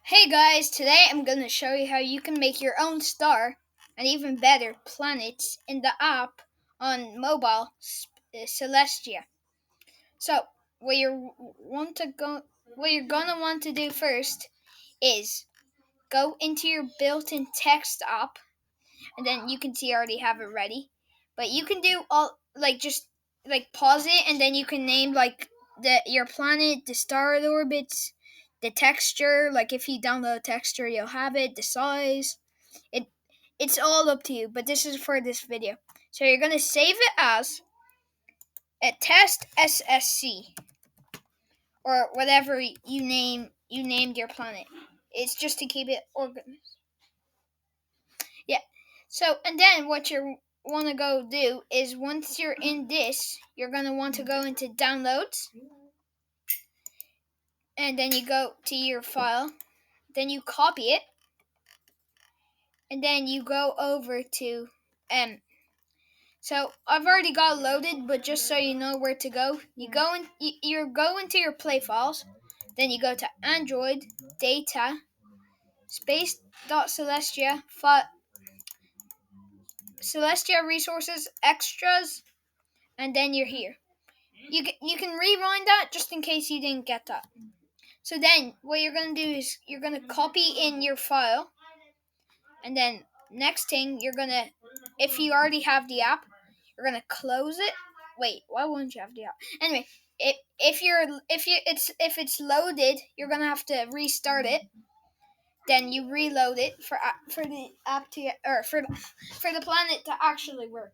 Hey guys, today I'm going to show you how you can make your own star and even better planets in the app on mobile Celestia. So, what you're going to want to do first is go into your built-in text app, and then you can see I already have it ready. But you can do all just pause it, and then you can name your planet, the star it orbits, the texture. Like if you download a texture, you'll have it. The size, it it's all up to you. But this is for this video, so you're gonna save it as a test SSC or whatever you named your planet. It's just to keep it organized. Yeah. So, and then what you want to go do is once you're in this, you're going to want to go into downloads, and then you go to your file, then you copy it, and then you go over to so I've already got loaded, but just so you know where to go, you go into your play files, then you go to Android data space dot Celestia Celestia resources extras, and then you're here. You can rewind that just in case you didn't get that. So then what you're going to do is you're going to copy in your file, and then next thing you're going to, if you already have the app, you're going to close it. Wait, why wouldn't you have the app? Anyway, if it's loaded, you're going to have to restart it. Then you reload it for the app to or for the planet to actually work.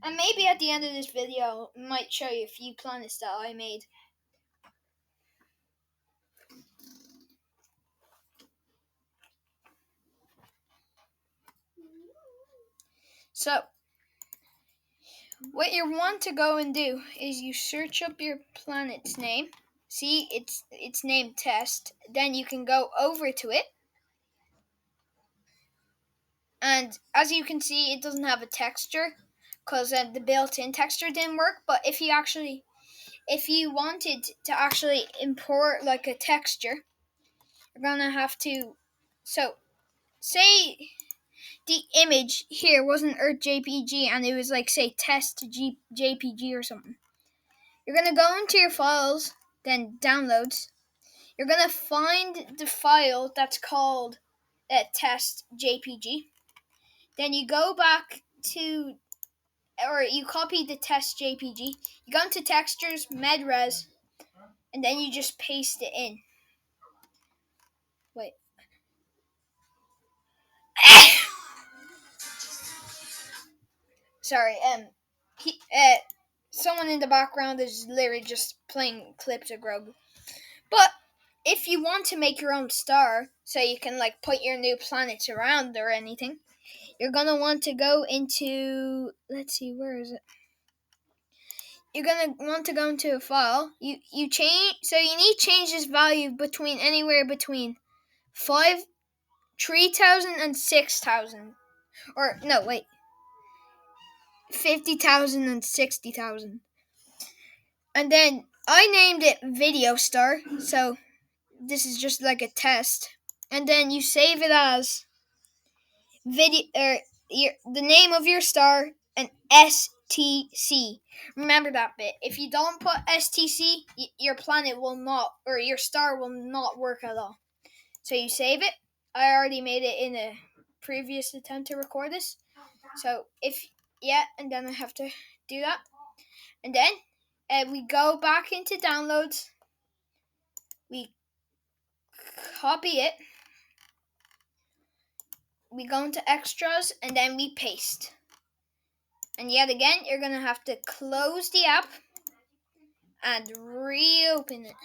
And maybe at the end of this video, I might show you a few planets that I made. So, what you want to go and do is you search up your planet's name. See, it's named test. Then you can go over to it. And as you can see, it doesn't have a texture because the built-in texture didn't work. But if you wanted to actually import like a texture, you're gonna have to. So, say the image here wasn't Earth JPG and it was like say test JPG or something. You're gonna go into your files, then downloads. You're gonna find the file that's called test JPG. Then you go back to, or you copy the test JPG. You go into textures, medres, and then you just paste it in. Wait. Sorry. Someone in the background is literally just playing clips of Grogu. But if you want to make your own star, so you can like put your new planets around or anything, you're gonna want to go into, let's see, where is it? You're gonna want to go into a file. You change, so you need to change this value between anywhere between 3,000 and 6,000, or no, wait, 50,000 and 60,000. And then I named it Video Star, so this is just like a test. And then you save it as the name of your star and STC. Remember that bit. If you don't put STC, your planet will not, or your star will not work at all. So you save it. I already made it in a previous attempt to record this. So and then I have to do that. And then we go back into downloads. We copy it. We go into extras, and then we paste. And yet again, you're going to have to close the app and reopen it.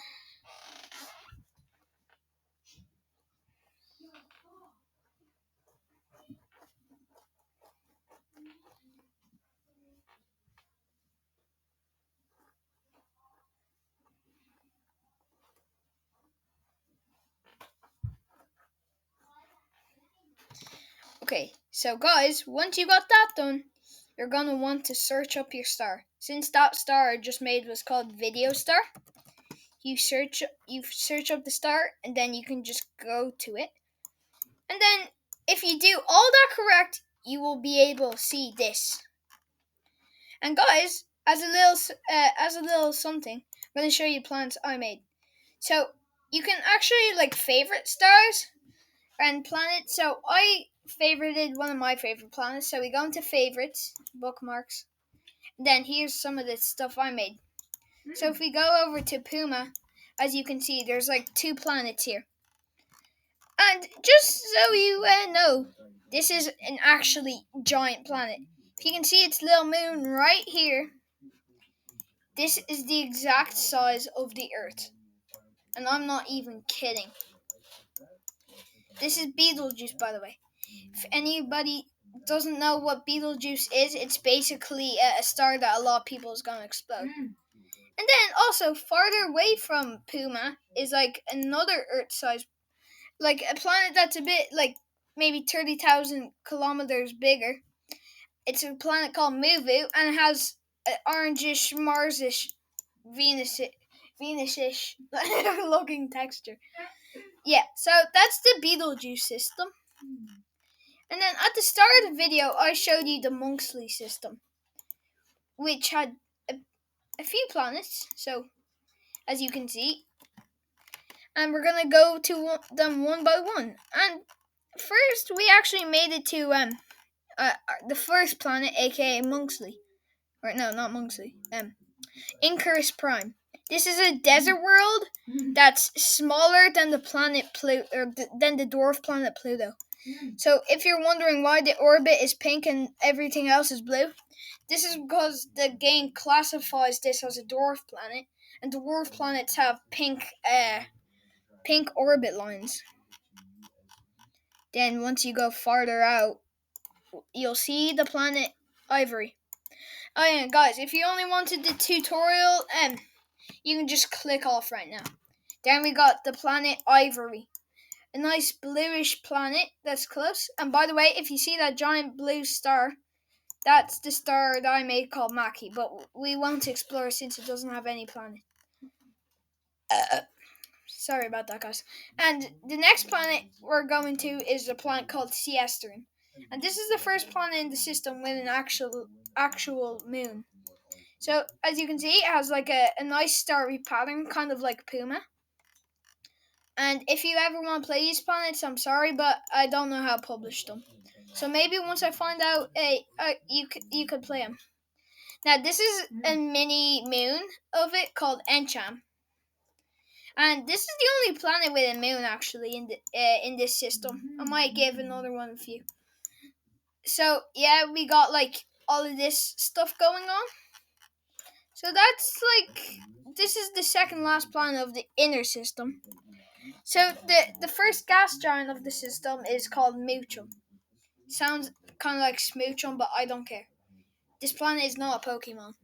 Okay, so guys, once you got that done, you're going to want to search up your star. Since that star I just made was called Video Star, you search up the star, and then you can just go to it. And then if you do all that correct, you will be able to see this. And guys, as a little something, I'm going to show you planets I made. So you can actually like favorite stars and planets. So I favorited one of my favorite planets. So we go into favorites, bookmarks. And then here's some of the stuff I made. So if we go over to Puma, as you can see, there's like 2 planets here. And just so you know, this is an actually giant planet. If you can see its little moon right here, this is the exact size of the Earth. And I'm not even kidding. This is Betelgeuse, by the way. If anybody doesn't know what Betelgeuse is, it's basically a star that a lot of people is going to explode. And then also, farther away from Puma is like another Earth-sized, like a planet that's a bit like maybe 30,000 kilometers bigger. It's a planet called Muvu, and it has an orangish, Marsish, Venusish looking texture. Yeah, so that's the Betelgeuse system. And then at the start of the video, I showed you the Monksley system, which had a few planets. So, as you can see, and we're gonna go to them one by one. And first, we actually made it to the first planet, aka Monksley. Or no, not Monksley. Incarus Prime. This is a desert world that's smaller than the planet Pluto, or than the dwarf planet Pluto. So if you're wondering why the orbit is pink and everything else is blue, this is because the game classifies this as a dwarf planet, and dwarf planets have pink orbit lines. Then once you go farther out, you'll see the planet Ivory. Oh yeah, guys, if you only wanted the tutorial, you can just click off right now. Then we got the planet Ivory. A nice bluish planet that's close. And by the way, if you see that giant blue star, that's the star that I made called Maki, but we won't explore since it doesn't have any planet. Sorry about that, guys. And the next planet we're going to is a planet called Siesterin. And this is the first planet in the system with an actual moon. So, as you can see, it has like a nice starry pattern, kind of like Puma. And if you ever want to play these planets, I'm sorry, but I don't know how to publish them. So maybe once I find out, you could play them. Now, this is a mini moon of it called Encham. And this is the only planet with a moon, actually, in this system. I might give another one a few. So, yeah, we got, like, all of this stuff going on. So that's, like, this is the second last planet of the inner system. So the first gas giant of the system is called Moochum. Sounds kind of like Smoochum, but I don't care. This planet is not a Pokemon.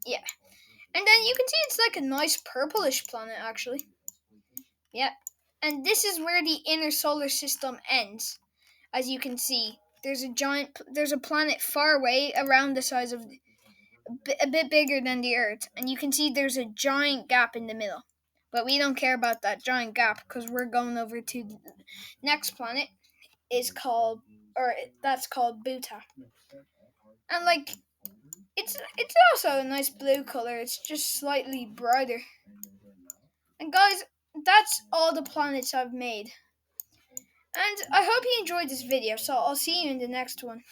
Yeah. And then you can see it's like a nice purplish planet, actually. Yeah. And this is where the inner solar system ends. As you can see, there's a planet far away, around the size of, a bit bigger than the Earth. And you can see there's a giant gap in the middle. But we don't care about that giant gap because we're going over to the next planet. That's called Buta. And like, it's also a nice blue color. It's just slightly brighter. And guys, that's all the planets I've made. And I hope you enjoyed this video. So I'll see you in the next one.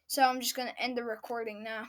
So I'm just gonna end the recording now.